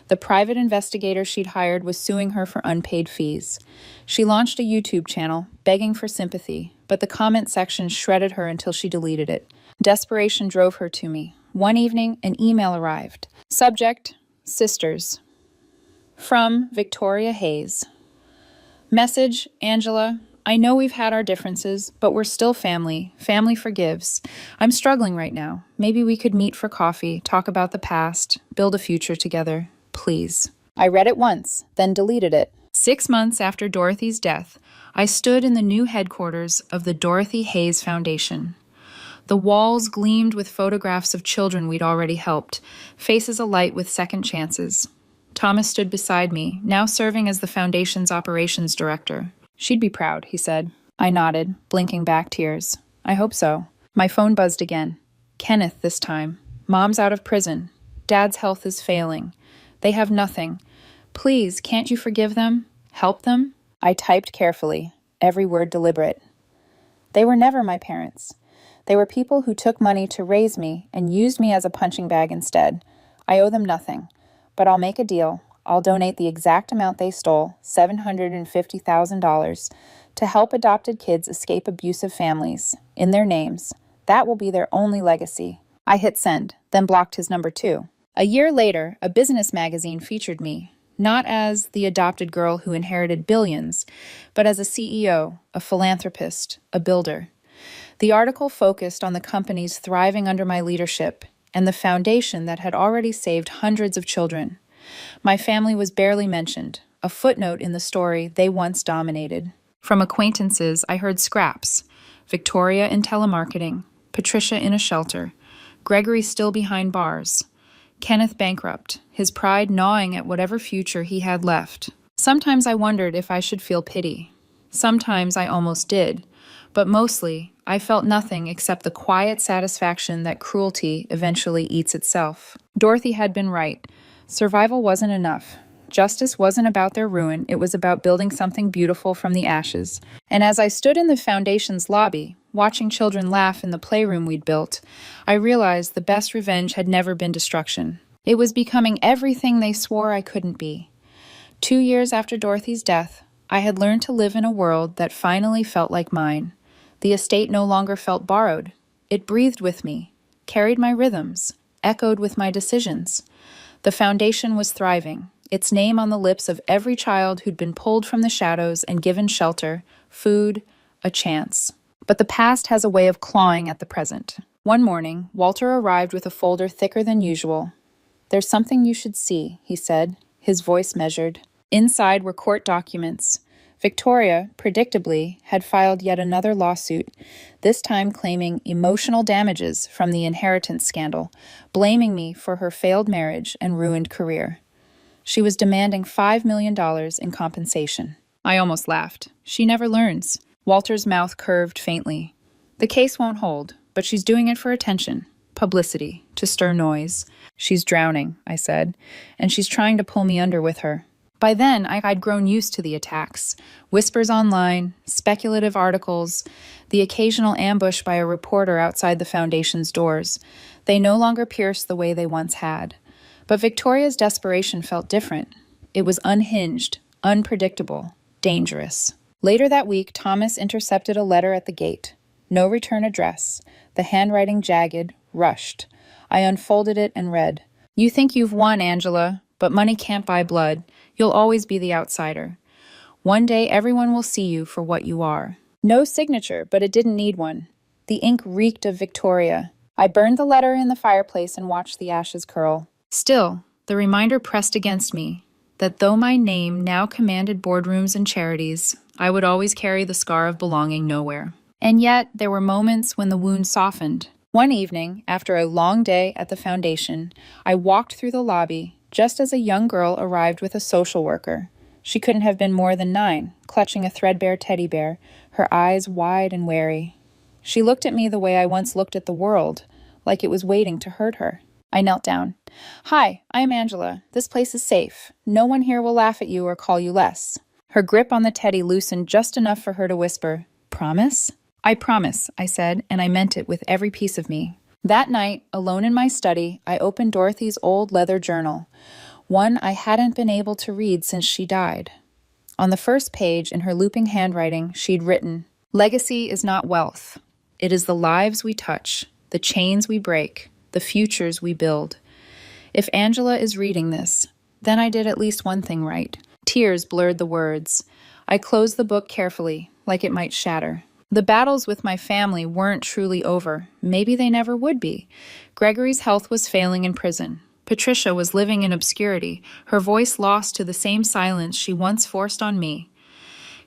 [SPEAKER 1] The private investigator she'd hired was suing her for unpaid fees. She launched a YouTube channel, begging for sympathy, but the comment section shredded her until she deleted it. Desperation drove her to me. One evening, an email arrived. Subject, Sisters. From Victoria Hayes. Message, Angela, I know we've had our differences, but we're still family. Family forgives. I'm struggling right now. Maybe we could meet for coffee, talk about the past, build a future together. Please. I read it once, then deleted it. 6 months after Dorothy's death, I stood in the new headquarters of the Dorothy Hayes Foundation. The walls gleamed with photographs of children we'd already helped, faces alight with second chances. Thomas stood beside me, now serving as the foundation's operations director. She'd be proud, he said. I nodded, blinking back tears. I hope so. My phone buzzed again. Kenneth this time. Mom's out of prison. Dad's health is failing. They have nothing. Please, can't you forgive them? Help them? I typed carefully, every word deliberate. They were never my parents. They were people who took money to raise me and used me as a punching bag instead. I owe them nothing. But I'll make a deal. I'll donate the exact amount they stole, $750,000, to help adopted kids escape abusive families, in their names. That will be their only legacy. I hit send, then blocked his number too. A year later, a business magazine featured me, not as the adopted girl who inherited billions, but as a CEO, a philanthropist, a builder. The article focused on the companies thriving under my leadership and the foundation that had already saved hundreds of children. My family was barely mentioned, a footnote in the story they once dominated. From acquaintances, I heard scraps. Victoria in telemarketing, Patricia in a shelter, Gregory still behind bars, Kenneth bankrupt, his pride gnawing at whatever future he had left. Sometimes I wondered if I should feel pity. Sometimes I almost did, but mostly I felt nothing except the quiet satisfaction that cruelty eventually eats itself. Dorothy had been right. Survival wasn't enough. Justice wasn't about their ruin, it was about building something beautiful from the ashes. And as I stood in the Foundation's lobby, watching children laugh in the playroom we'd built, I realized the best revenge had never been destruction. It was becoming everything they swore I couldn't be. 2 years after Dorothy's death, I had learned to live in a world that finally felt like mine. The estate no longer felt borrowed. It breathed with me, carried my rhythms, echoed with my decisions. The Foundation was thriving, its name on the lips of every child who'd been pulled from the shadows and given shelter, food, a chance. But the past has a way of clawing at the present. One morning, Walter arrived with a folder thicker than usual. "There's something you should see," he said, his voice measured. Inside were court documents. Victoria, predictably, had filed yet another lawsuit, this time claiming emotional damages from the inheritance scandal, blaming me for her failed marriage and ruined career. She was demanding $5 million in compensation. I almost laughed. She never learns. Walter's mouth curved faintly. The case won't hold, but she's doing it for attention, publicity, to stir noise. She's drowning, I said, and she's trying to pull me under with her. By then, I'd grown used to the attacks. Whispers online, speculative articles, the occasional ambush by a reporter outside the Foundation's doors. They no longer pierced the way they once had. But Victoria's desperation felt different. It was unhinged, unpredictable, dangerous. Later that week, Thomas intercepted a letter at the gate. No return address. The handwriting jagged, rushed. I unfolded it and read, "You think you've won, Angela, but money can't buy blood. You'll always be the outsider. One day everyone will see you for what you are." No signature, but it didn't need one. The ink reeked of Victoria. I burned the letter in the fireplace and watched the ashes curl. Still, the reminder pressed against me that though my name now commanded boardrooms and charities, I would always carry the scar of belonging nowhere. And yet, there were moments when the wound softened. One evening, after a long day at the Foundation, I walked through the lobby just as a young girl arrived with a social worker. She couldn't have been more than 9, clutching a threadbare teddy bear, her eyes wide and wary. She looked at me the way I once looked at the world, like it was waiting to hurt her. I knelt down. "Hi, I am Angela. This place is safe. No one here will laugh at you or call you less." Her grip on the teddy loosened just enough for her to whisper, "Promise?" "I promise," I said, and I meant it with every piece of me. That night, alone in my study, I opened Dorothy's old leather journal, one I hadn't been able to read since she died. On the first page, in her looping handwriting, she'd written, "Legacy is not wealth. It is the lives we touch, the chains we break, the futures we build." If Angela is reading this, then I did at least one thing right. Tears blurred the words. I closed the book carefully, like it might shatter. The battles with my family weren't truly over. Maybe they never would be. Gregory's health was failing in prison. Patricia was living in obscurity, her voice lost to the same silence she once forced on me.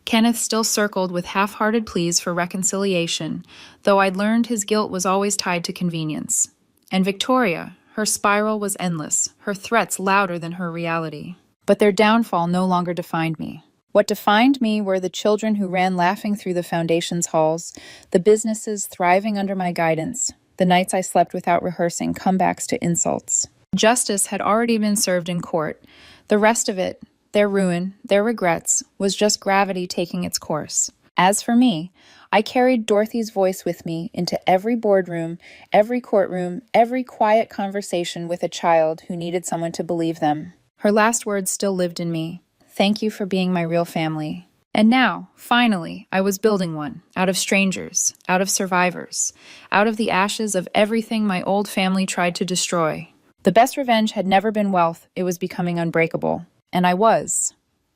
[SPEAKER 1] Kenneth still circled with half-hearted pleas for reconciliation, though I'd learned his guilt was always tied to convenience. And Victoria, her spiral was endless, her threats louder than her reality. But their downfall no longer defined me. What defined me were the children who ran laughing through the foundation's halls, the businesses thriving under my guidance, the nights I slept without rehearsing comebacks to insults. Justice had already been served in court. The rest of it, their ruin, their regrets, was just gravity taking its course. As for me, I carried Dorothy's voice with me into every boardroom, every courtroom, every quiet conversation with a child who needed someone to believe them. Her last words still lived in me. Thank you for being my real family. And now, finally, I was building one, out of strangers, out of survivors, out of the ashes of everything my old family tried to destroy. The best revenge had never been wealth, it was becoming unbreakable. And I was.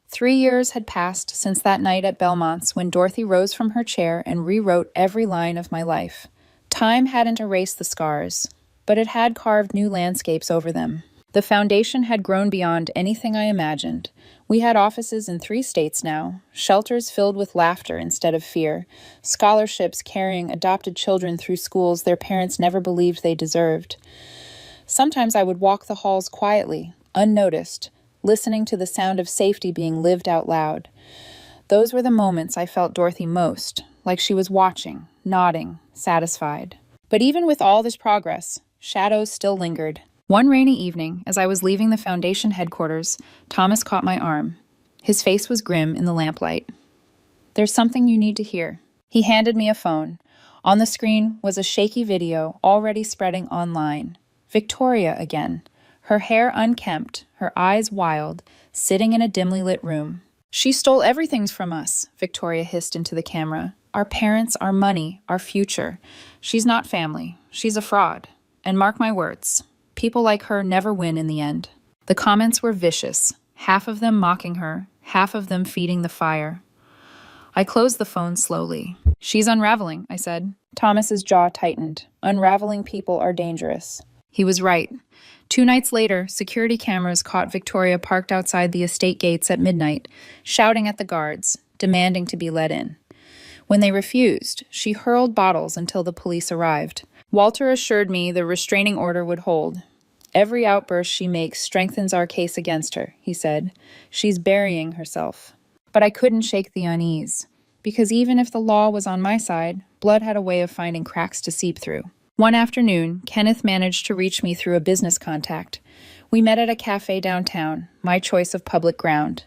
[SPEAKER 1] 3 years had passed since that night at Belmont's when Dorothy rose from her chair and rewrote every line of my life. Time hadn't erased the scars, but it had carved new landscapes over them. The foundation had grown beyond anything I imagined. We had offices in 3 states now, shelters filled with laughter instead of fear, scholarships carrying adopted children through schools their parents never believed they deserved. Sometimes I would walk the halls quietly, unnoticed, listening to the sound of safety being lived out loud. Those were the moments I felt Dorothy most, like she was watching, nodding, satisfied. But even with all this progress, shadows still lingered. One rainy evening, as I was leaving the foundation headquarters, Thomas caught my arm. His face was grim in the lamplight. There's something you need to hear. He handed me a phone. On the screen was a shaky video already spreading online. Victoria again. Her hair unkempt, her eyes wild, sitting in a dimly lit room. She stole everything from us, Victoria hissed into the camera. Our parents, our money, our future. She's not family. She's a fraud. And mark my words, people like her never win in the end. The comments were vicious, half of them mocking her, half of them feeding the fire. I closed the phone slowly. She's unraveling, I said. Thomas's jaw tightened. Unraveling people are dangerous. He was right. 2 nights later, security cameras caught Victoria parked outside the estate gates at midnight, shouting at the guards, demanding to be let in. When they refused, she hurled bottles until the police arrived. Walter assured me the restraining order would hold. Every outburst she makes strengthens our case against her, he said. She's burying herself. But I couldn't shake the unease, because even if the law was on my side, blood had a way of finding cracks to seep through. One afternoon, Kenneth managed to reach me through a business contact. We met at a cafe downtown, my choice of public ground.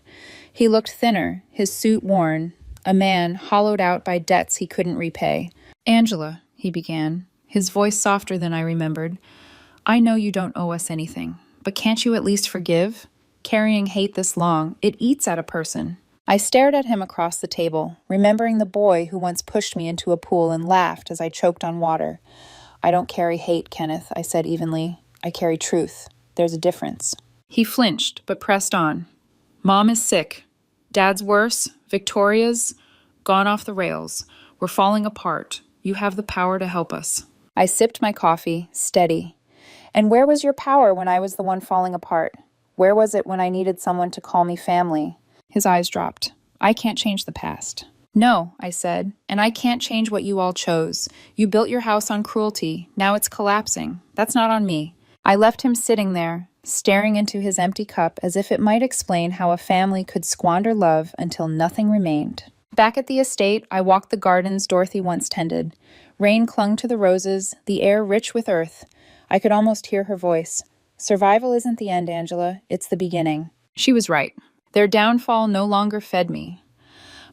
[SPEAKER 1] He looked thinner, his suit worn, a man hollowed out by debts he couldn't repay. Angela, he began, his voice softer than I remembered. I know you don't owe us anything, but can't you at least forgive? Carrying hate this long, it eats at a person. I stared at him across the table, remembering the boy who once pushed me into a pool and laughed as I choked on water. I don't carry hate, Kenneth, I said evenly. I carry truth. There's a difference. He flinched, but pressed on. Mom is sick. Dad's worse. Victoria's gone off the rails. We're falling apart. You have the power to help us. I sipped my coffee, steady. And where was your power when I was the one falling apart? Where was it when I needed someone to call me family? His eyes dropped. I can't change the past. No, I said, and I can't change what you all chose. You built your house on cruelty. Now it's collapsing. That's not on me. I left him sitting there, staring into his empty cup as if it might explain how a family could squander love until nothing remained. Back at the estate, I walked the gardens Dorothy once tended. Rain clung to the roses, the air rich with earth. I could almost hear her voice. Survival isn't the end, Angela. It's the beginning. She was right. Their downfall no longer fed me.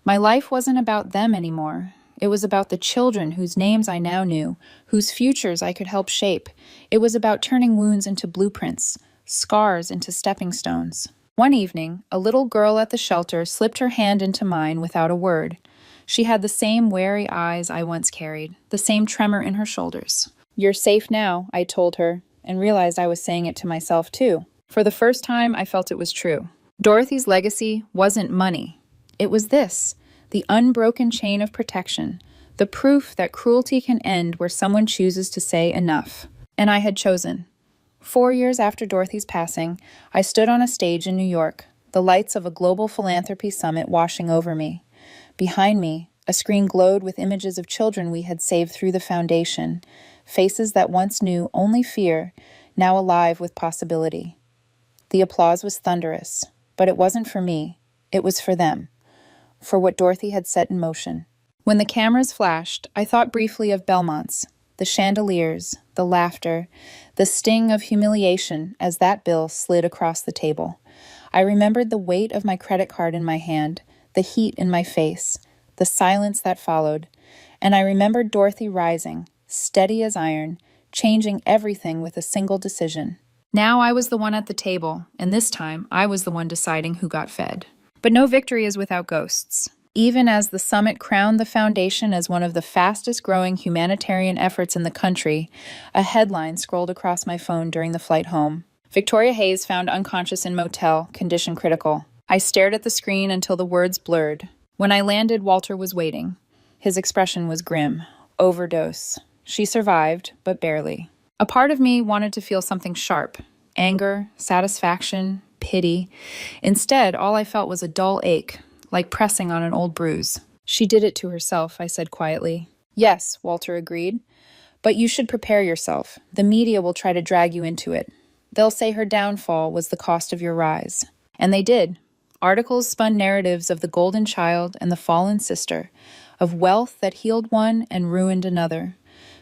[SPEAKER 1] My life wasn't about them anymore. It was about the children whose names I now knew, whose futures I could help shape. It was about turning wounds into blueprints, scars into stepping stones. One evening, a little girl at the shelter slipped her hand into mine without a word. She had the same wary eyes I once carried, the same tremor in her shoulders. You're safe now, I told her, and realized I was saying it to myself too. For the first time, I felt it was true. Dorothy's legacy wasn't money. It was this, the unbroken chain of protection, the proof that cruelty can end where someone chooses to say enough. And I had chosen. 4 years after Dorothy's passing, I stood on a stage in New York, the lights of a global philanthropy summit washing over me. Behind me, a screen glowed with images of children we had saved through the foundation, faces that once knew only fear, now alive with possibility. The applause was thunderous, but it wasn't for me. It was for them. for what Dorothy had set in motion. When the cameras flashed, I thought briefly of Belmont's, the chandeliers, the laughter, the sting of humiliation as that bill slid across the table. I remembered the weight of my credit card in my hand, the heat in my face, the silence that followed, and I remembered Dorothy rising, steady as iron, changing everything with a single decision. Now I was the one at the table, and this time I was the one deciding who got fed. But no victory is without ghosts. Even as the summit crowned the foundation as one of the fastest-growing humanitarian efforts in the country, a headline scrolled across my phone during the flight home. Victoria Hayes found unconscious in motel, condition critical. I stared at the screen until the words blurred. When I landed, Walter was waiting. His expression was grim. Overdose. She survived, but barely. A part of me wanted to feel something sharp. Anger, satisfaction, pity. Instead, all I felt was a dull ache, like pressing on an old bruise. She did it to herself, I said quietly. Yes, Walter agreed. But you should prepare yourself. The media will try to drag you into it. They'll say her downfall was the cost of your rise. And they did. Articles spun narratives of the golden child and the fallen sister, of wealth that healed one and ruined another.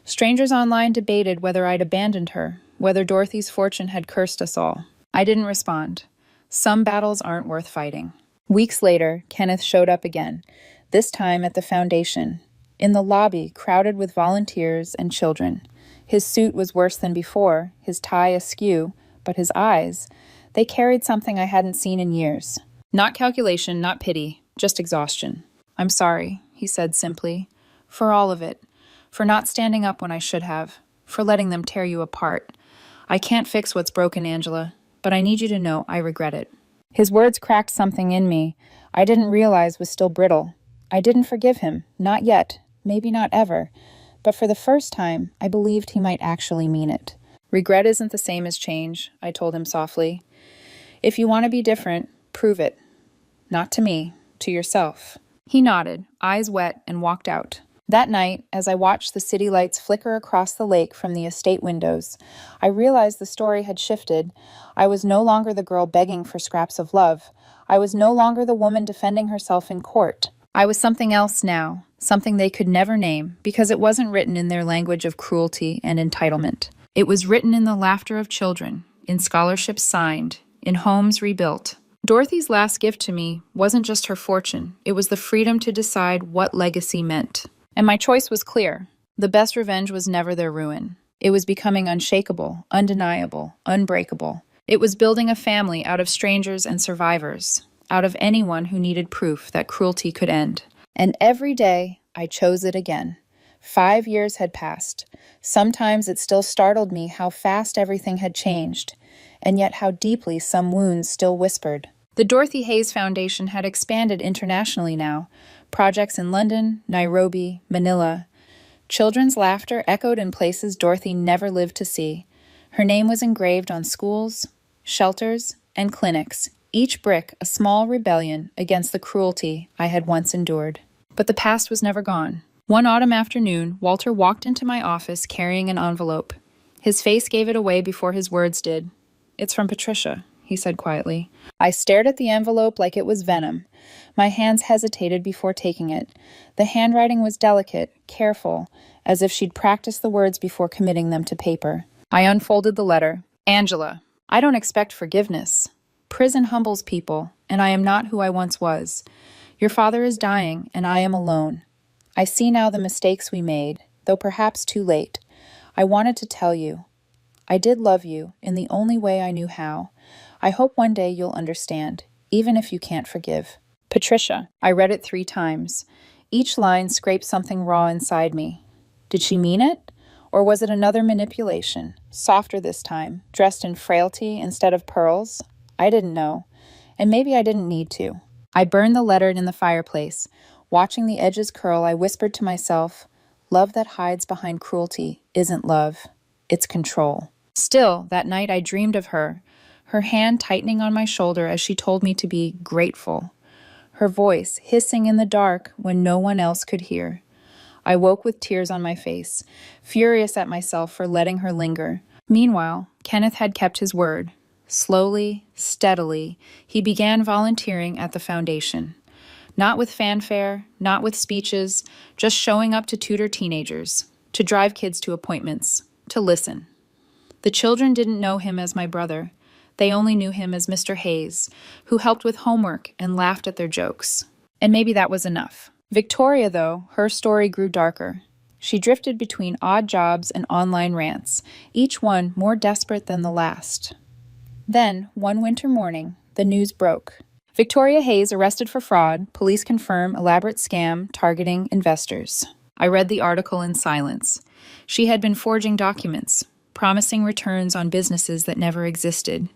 [SPEAKER 1] Strangers online debated whether I'd abandoned her, whether Dorothy's fortune had cursed us all. I didn't respond. Some battles aren't worth fighting. Weeks later, Kenneth showed up again, this time at the foundation, in the lobby crowded with volunteers and children. His suit was worse than before, his tie askew, but his eyes, they carried something I hadn't seen in years. Not calculation, not pity, just exhaustion. I'm sorry, he said simply, for all of it, for not standing up when I should have, for letting them tear you apart. I can't fix what's broken, Angela, but I need you to know I regret it. His words cracked something in me I didn't realize was still brittle. I didn't forgive him, not yet, maybe not ever, but for the first time, I believed he might actually mean it. Regret isn't the same as change, I told him softly. If you want to be different, prove it. Not to me, to yourself. He nodded, eyes wet, and walked out. That night, as I watched the city lights flicker across the lake from the estate windows, I realized the story had shifted. I was no longer the girl begging for scraps of love. I was no longer the woman defending herself in court. I was something else now, something they could never name, because it wasn't written in their language of cruelty and entitlement. It was written in the laughter of children, in scholarships signed, in homes rebuilt. Dorothy's last gift to me wasn't just her fortune, it was the freedom to decide what legacy meant. And my choice was clear. The best revenge was never their ruin. It was becoming unshakable, undeniable, unbreakable. It was building a family out of strangers and survivors, out of anyone who needed proof that cruelty could end. And every day, I chose it again. 5 years had passed. Sometimes it still startled me how fast everything had changed, and yet how deeply some wounds still whispered. The Dorothy Hayes Foundation had expanded internationally now. Projects in London, Nairobi, Manila. Children's laughter echoed in places Dorothy never lived to see. Her name was engraved on schools, shelters, and clinics, each brick a small rebellion against the cruelty I had once endured. But the past was never gone. One autumn afternoon, Walter walked into my office carrying an envelope. His face gave it away before his words did. "It's from Patricia," he said quietly. I stared at the envelope like it was venom. My hands hesitated before taking it. The handwriting was delicate, careful, as if she'd practiced the words before committing them to paper. I unfolded the letter. "Angela, I don't expect forgiveness. Prison humbles people, and I am not who I once was. Your father is dying, and I am alone. I see now the mistakes we made, though perhaps too late. I wanted to tell you. I did love you in the only way I knew how. I hope one day you'll understand, even if you can't forgive. Patricia." I read it 3 times. Each line scraped something raw inside me. Did she mean it? Or was it another manipulation, softer this time, dressed in frailty instead of pearls? I didn't know, and maybe I didn't need to. I burned the letter in the fireplace. Watching the edges curl, I whispered to myself, love that hides behind cruelty isn't love, it's control. Still, that night I dreamed of her hand tightening on my shoulder as she told me to be grateful, her voice hissing in the dark when no one else could hear. I woke with tears on my face, furious at myself for letting her linger. Meanwhile, Kenneth had kept his word. Slowly, steadily, he began volunteering at the foundation. Not with fanfare, not with speeches, just showing up to tutor teenagers, to drive kids to appointments, to listen. The children didn't know him as my brother. They only knew him as Mr. Hayes, who helped with homework and laughed at their jokes. And maybe that was enough. Victoria, though, her story grew darker. She drifted between odd jobs and online rants, each one more desperate than the last. Then, one winter morning, the news broke. Victoria Hayes arrested for fraud, police confirm elaborate scam targeting investors. I read the article in silence. She had been forging documents, promising returns on businesses that never existed.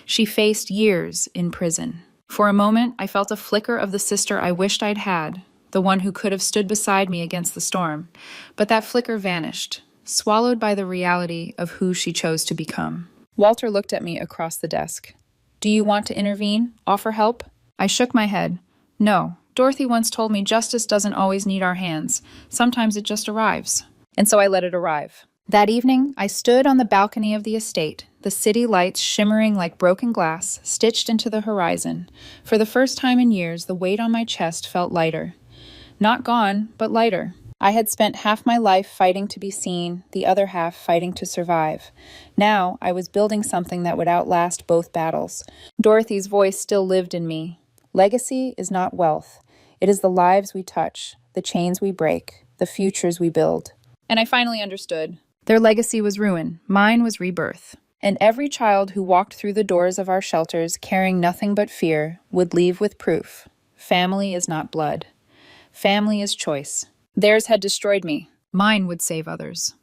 [SPEAKER 1] She faced years in prison. For a moment, I felt a flicker of the sister I wished I'd had, the one who could have stood beside me against the storm. But that flicker vanished, swallowed by the reality of who she chose to become. Walter looked at me across the desk. Do you want to intervene? Offer help? I shook my head. No. Dorothy once told me justice doesn't always need our hands. Sometimes it just arrives. And so I let it arrive. That evening, I stood on the balcony of the estate, the city lights shimmering like broken glass, stitched into the horizon. For the first time in years, the weight on my chest felt lighter. Not gone, but lighter. I had spent half my life fighting to be seen, the other half fighting to survive. Now, I was building something that would outlast both battles. Dorothy's voice still lived in me. Legacy is not wealth. It is the lives we touch, the chains we break, the futures we build. And I finally understood. Their legacy was ruin. Mine was rebirth. And every child who walked through the doors of our shelters carrying nothing but fear would leave with proof. Family is not blood. Family is choice. Theirs had destroyed me. Mine would save others.